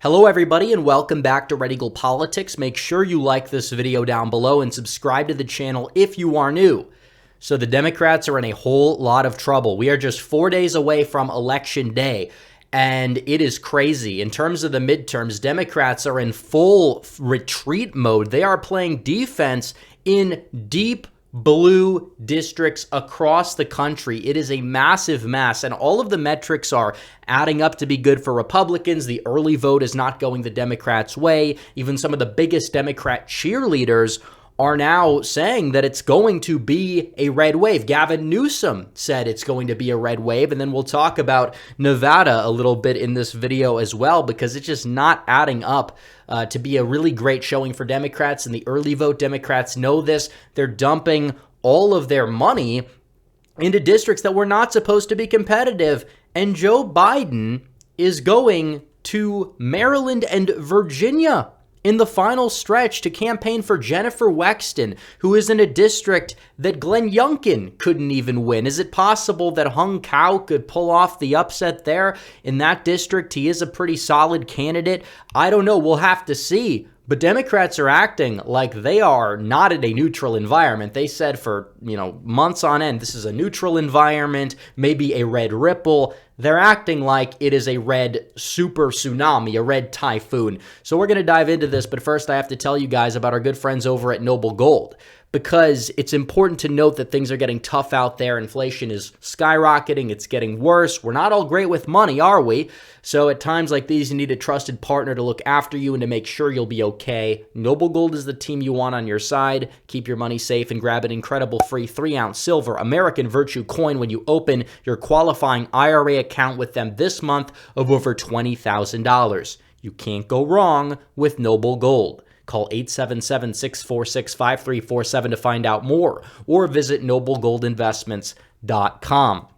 Hello everybody and welcome back to Red Eagle Politics. Make sure you like this video down below and subscribe to the channel if you are new. So the Democrats are in a whole lot of trouble. We are just 4 days away from Election Day, and it is crazy. In terms of the midterms, Democrats are in full retreat mode. They are playing defense in deep blue districts across the country. It is a massive mess, and all of the metrics are adding up to be good for Republicans. The early vote is not going the Democrats' way. Even some of the biggest Democrat cheerleaders are now saying that it's going to be a red wave. Gavin Newsom said it's going to be a red wave, and then we'll talk about Nevada a little bit in this video as well, because it's just not adding up to be a really great showing for Democrats. And the early vote Democrats know this. They're dumping all of their money into districts that were not supposed to be competitive. And Joe Biden is going to Maryland and Virginia in the final stretch to campaign for Jennifer Wexton, who is in a district that Glenn Youngkin couldn't even win. Is it possible that Hung Cao could pull off the upset there in that district? He is a pretty solid candidate. I don't know. We'll have to see. But Democrats are acting like they are not in a neutral environment. They said for, months on end, this is a neutral environment, maybe a red ripple. They're acting like it is a red super tsunami, a red typhoon. So we're going to dive into this, but first I have to tell you guys about our good friends over at Noble Gold, because it's important to note that things are getting tough out there. Inflation is skyrocketing. It's getting worse. We're not all great with money, are we? So at times like these, you need a trusted partner to look after you and to make sure you'll be okay. Noble Gold is the team you want on your side. Keep your money safe and grab an incredible free 3-ounce silver American Virtue coin when you open your qualifying IRA account with them this month of over $20,000. You can't go wrong with Noble Gold. Call 877-646-5347 to find out more, or visit noblegoldinvestments.com.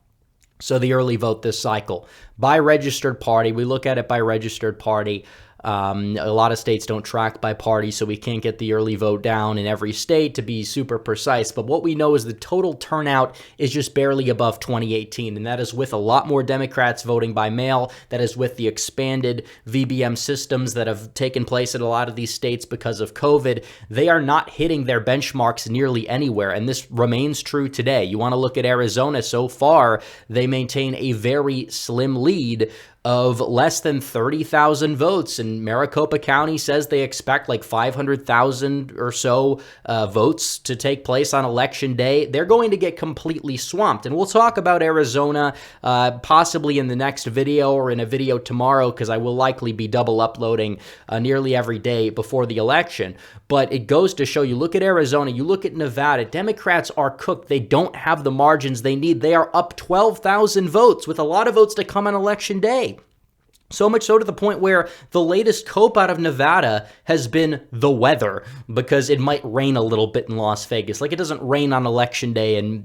So the early vote this cycle, by registered party. We look at it by registered party. A lot of states don't track by party, so we can't get the early vote down in every state to be super precise. But what we know is the total turnout is just barely above 2018, and that is with a lot more Democrats voting by mail. That is with the expanded VBM systems that have taken place in a lot of these states because of COVID. They are not hitting their benchmarks nearly anywhere, and this remains true today. You want to look at Arizona. So far, they maintain a very slim lead of less than 30,000 votes, and Maricopa County says they expect like 500,000 or so votes to take place on Election Day. They're going to get completely swamped, and we'll talk about Arizona possibly in the next video or in a video tomorrow, because I will likely be double uploading nearly every day before the election. But it goes to show you, look at Arizona, you look at Nevada, Democrats are cooked. They don't have the margins they need. They are up 12,000 votes with a lot of votes to come on Election Day. So much so to the point where the latest cope out of Nevada has been the weather, because it might rain a little bit in Las Vegas. Like, it doesn't rain on Election Day in,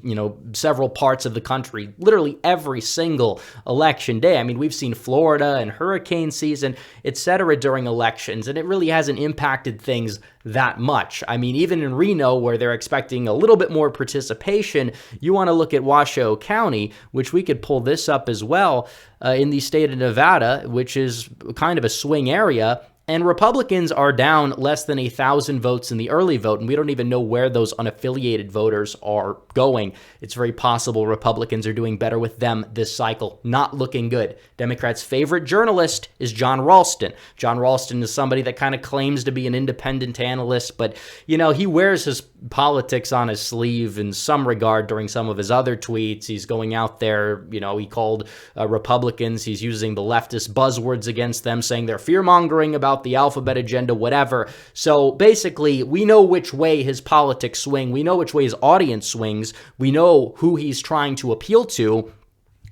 several parts of the country, literally every single Election Day. I mean, we've seen Florida and hurricane season, etc. during elections, and it really hasn't impacted things that much. I mean, even in Reno, where they're expecting a little bit more participation, you want to look at Washoe County, which we could pull this up as well, in the state of Nevada, which is kind of a swing area. And Republicans are down less than 1,000 votes in the early vote, and we don't even know where those unaffiliated voters are going. It's very possible Republicans are doing better with them this cycle. Not looking good. Democrats' favorite journalist is John Ralston. John Ralston is somebody that kind of claims to be an independent analyst, but, he wears his politics on his sleeve in some regard during some of his other tweets. He's going out there, he called Republicans, he's using the leftist buzzwords against them, saying they're fear-mongering about the alphabet agenda, whatever. So basically, we know which way his politics swing. We know which way his audience swings. We know who he's trying to appeal to.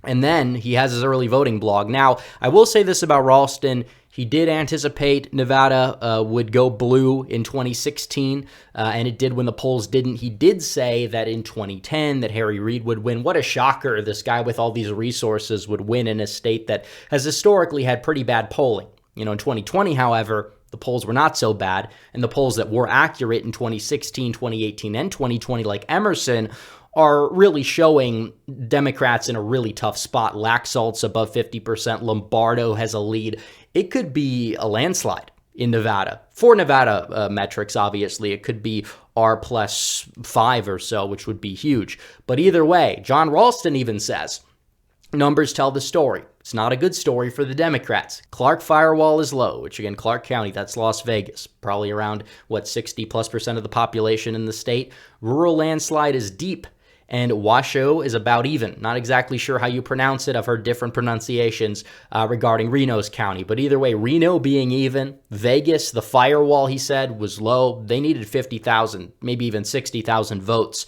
And then he has his early voting blog. Now, I will say this about Ralston. He did anticipate Nevada would go blue in 2016, and it did when the polls didn't. He did say that in 2010 that Harry Reid would win. What a shocker. This guy with all these resources would win in a state that has historically had pretty bad polling. In 2020, however, the polls were not so bad, and the polls that were accurate in 2016, 2018, and 2020, like Emerson, are really showing Democrats in a really tough spot. Laxalt's above 50%. Lombardo has a lead. It could be a landslide in Nevada. For Nevada metrics, obviously, it could be R+5 or so, which would be huge. But either way, John Ralston even says, numbers tell the story. It's not a good story for the Democrats. Clark firewall is low, which again, Clark County, that's Las Vegas, probably around, 60+% of the population in the state. Rural landslide is deep, and Washoe is about even. Not exactly sure how you pronounce it. I've heard different pronunciations regarding Reno's county. But either way, Reno being even. Vegas, the firewall, he said, was low. They needed 50,000, maybe even 60,000 votes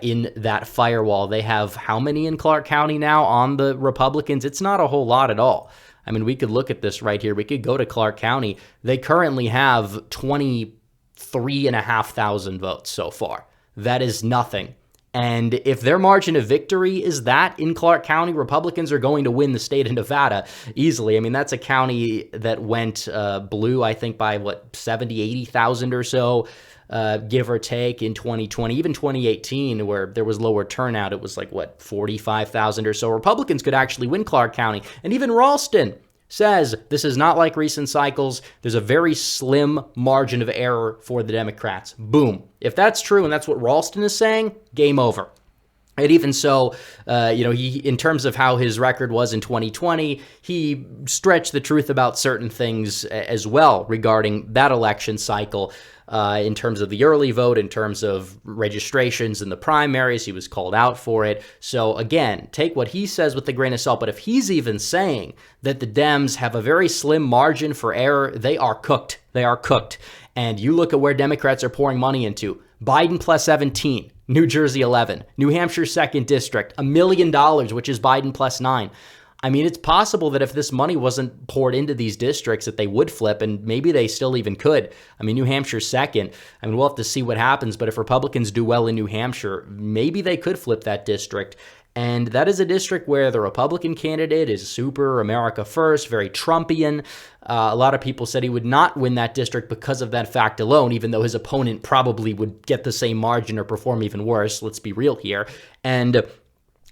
in that firewall. They have how many in Clark County now on the Republicans? It's not a whole lot at all. I mean, we could look at this right here. We could go to Clark County. They currently have 23,500 votes so far. That is nothing. And if their margin of victory is that in Clark County, Republicans are going to win the state of Nevada easily. I mean, that's a county that went blue, I think, by 70, 80,000 or so, give or take, in 2020. Even 2018, where there was lower turnout, it was 45,000 or so. Republicans could actually win Clark County. And even Ralston says this is not like recent cycles. There's a very slim margin of error for the Democrats. Boom. If that's true, and that's what Ralston is saying, game over. And even so, he, in terms of how his record was in 2020, he stretched the truth about certain things as well regarding that election cycle. In terms of the early vote, in terms of registrations in the primaries, he was called out for it. So again, take what he says with a grain of salt. But if he's even saying that the Dems have a very slim margin for error, they are cooked. They are cooked. And you look at where Democrats are pouring money into. Biden plus 17, New Jersey 11, New Hampshire 2nd District, $1 million, which is Biden plus 9. I mean, it's possible that if this money wasn't poured into these districts that they would flip, and maybe they still even could. I mean, New Hampshire 2nd, I mean, we'll have to see what happens, but if Republicans do well in New Hampshire, maybe they could flip that district. And that is a district where the Republican candidate is super America first, very Trumpian. A lot of people said he would not win that district because of that fact alone, even though his opponent probably would get the same margin or perform even worse. Let's be real here. And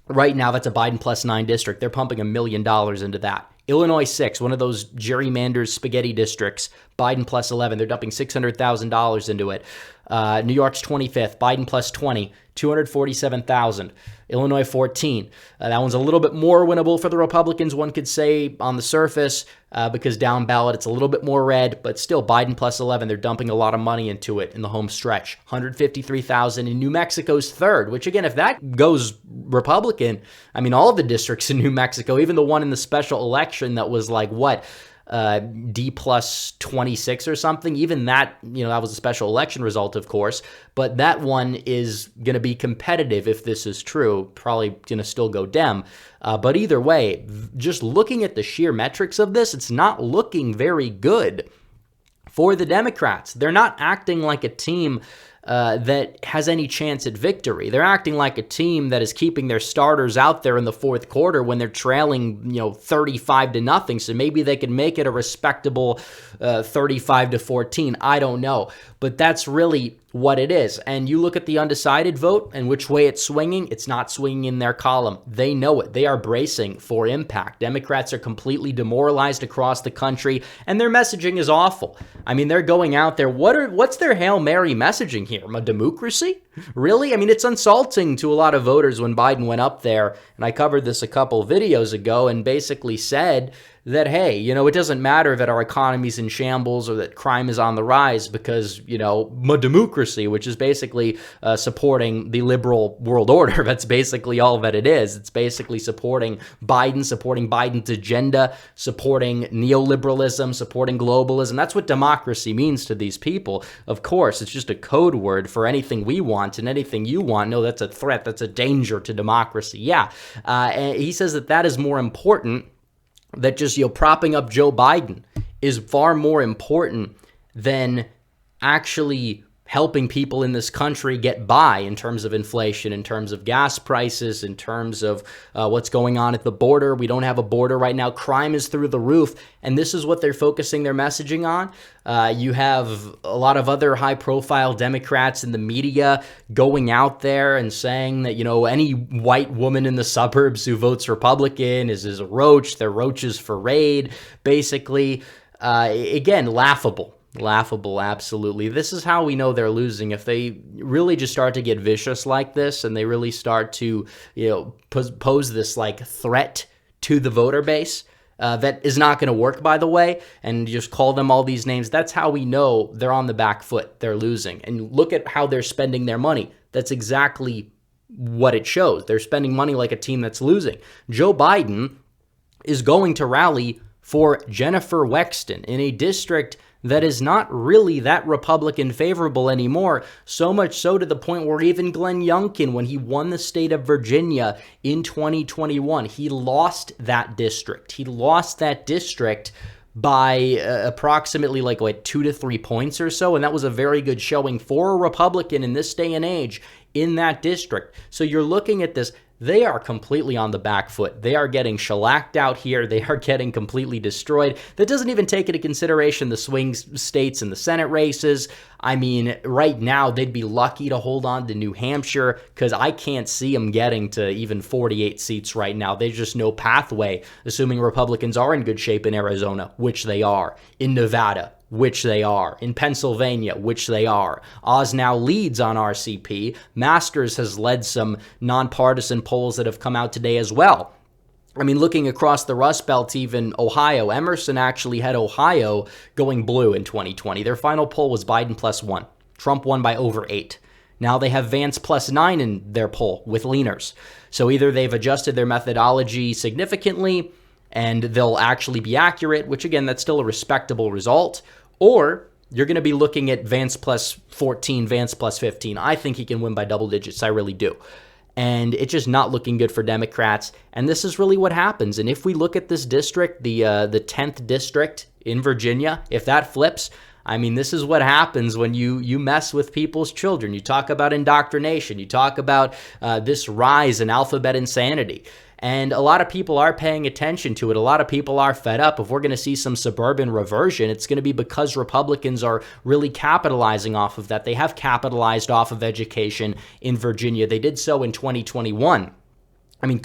right now, that's a Biden plus 9 district. They're pumping $1 million into that. Illinois 6, one of those gerrymandered spaghetti districts, Biden plus 11. They're dumping $600,000 into it. New York's 25th, Biden plus 20, $247,000. Illinois 14. That one's a little bit more winnable for the Republicans, one could say, on the surface, because down ballot it's a little bit more red, but still Biden plus 11. They're dumping a lot of money into it in the home stretch. $153,000 in New Mexico's 3rd, which again, if that goes Republican, I mean, all of the districts in New Mexico, even the one in the special election that was D+26 or something, even that, that was a special election result, of course, but that one is going to be competitive if this is true, probably going to still go Dem. But either way, just looking at the sheer metrics of this, it's not looking very good for the Democrats. They're not acting like a team that has any chance at victory. They're acting like a team that is keeping their starters out there in the 4th quarter when they're trailing, 35-0. So maybe they could make it a respectable 35-14. I don't know. But that's really what it is. And you look at the undecided vote and which way it's swinging, it's not swinging in their column. They know it. They are bracing for impact. Democrats are completely demoralized across the country, and their messaging is awful. I mean, they're going out there. What's their Hail Mary messaging here? A democracy? Really? I mean, it's insulting to a lot of voters when Biden went up there, and I covered this a couple videos ago, and basically said that, hey, it doesn't matter that our economy's in shambles or that crime is on the rise because, democracy, which is basically supporting the liberal world order. That's basically all that it is. It's basically supporting Biden's agenda, supporting neoliberalism, supporting globalism. That's what democracy means to these people. Of course, it's just a code word for anything we want and anything you want. No, that's a threat. That's a danger to democracy. Yeah. And he says that is more important. That just, propping up Joe Biden is far more important than actually helping people in this country get by in terms of inflation, in terms of gas prices, in terms of what's going on at the border. We don't have a border right now. Crime is through the roof, and this is what they're focusing their messaging on. You have a lot of other high-profile Democrats in the media going out there and saying that, you know, any white woman in the suburbs who votes Republican is a roach. They're roaches for raid, basically. Again, laughable. Laughable, absolutely. This is how we know they're losing. If they really just start to get vicious like this and they really start to, you know, pose this like threat to the voter base, that is not going to work, by the way, and just call them all these names. That's how we know they're on the back foot. They're losing. And look at how they're spending their money. That's exactly what it shows. They're spending money like a team that's losing. Joe Biden is going to rally for Jennifer Wexton in a district that is not really that Republican favorable anymore, so much so to the point where even Glenn Youngkin, when he won the state of Virginia in 2021, he lost that district. He lost that district by approximately like 2 to 3 points or so, and that was a very good showing for a Republican in this day and age in that district. So you're looking at this. They are completely on the back foot. They are getting shellacked out here. They are getting completely destroyed. That doesn't even take into consideration the swing states and the Senate races. I mean, right now, they'd be lucky to hold on to New Hampshire because I can't see them getting to even 48 seats right now. There's just no pathway, assuming Republicans are in good shape in Arizona, which they are, in Nevada, which they are, in Pennsylvania, which they are. Oz now leads on RCP. Masters has led some nonpartisan polls that have come out today as well. I mean, looking across the Rust Belt, even Ohio, Emerson actually had Ohio going blue in 2020. Their final poll was Biden +1. Trump won by over 8. Now they have Vance +9 in their poll with leaners. So either they've adjusted their methodology significantly and they'll actually be accurate, which again, that's still a respectable result, or you're going to be looking at Vance +14, Vance +15. I think he can win by double digits. I really do. And it's just not looking good for Democrats. And this is really what happens. And if we look at this district, the 10th district in Virginia, if that flips, I mean, this is what happens when you mess with people's children. You talk about indoctrination. You talk about this rise in alphabet insanity. And a lot of people are paying attention to it. A lot of people are fed up. If we're going to see some suburban reversion, it's going to be because Republicans are really capitalizing off of that. They have capitalized off of education in Virginia. They did so in 2021. I mean,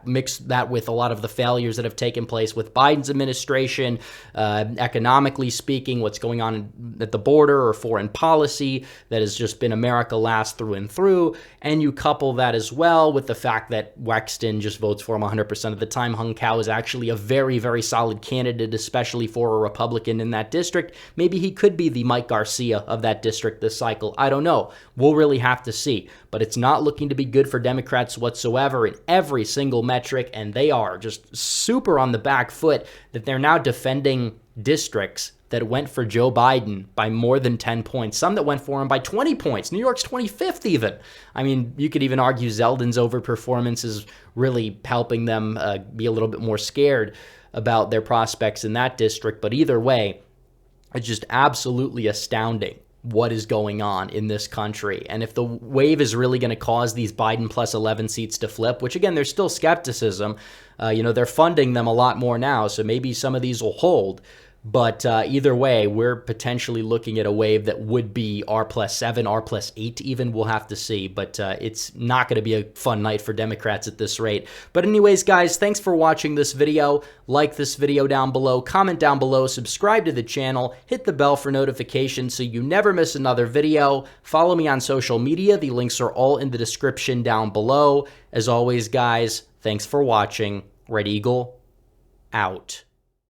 mix that with a lot of the failures that have taken place with Biden's administration, economically speaking, what's going on at the border or foreign policy that has just been America last through and through. And you couple that as well with the fact that Wexton just votes for him 100% of the time. Hung Cao is actually a very, very solid candidate, especially for a Republican in that district. Maybe he could be the Mike Garcia of that district this cycle. I don't know. We'll really have to see. But it's not looking to be good for Democrats whatsoever in every single metric, and they are just super on the back foot that they're now defending districts that went for Joe Biden by more than 10 points, some that went for him by 20 points. New York's 25th even. I mean, you could even argue Zeldin's overperformance is really helping them be a little bit more scared about their prospects in that district. But either way, it's just absolutely astounding what is going on in this country. And if the wave is really going to cause these Biden +11 seats to flip, which again, there's still skepticism, they're funding them a lot more now, so maybe some of these will hold. But either way, we're potentially looking at a wave that would be R+7, R+8 even. We'll have to see. But it's not going to be a fun night for Democrats at this rate. But anyways, guys, thanks for watching this video. Like this video down below. Comment down below. Subscribe to the channel. Hit the bell for notifications so you never miss another video. Follow me on social media. The links are all in the description down below. As always, guys, thanks for watching. Red Eagle, out.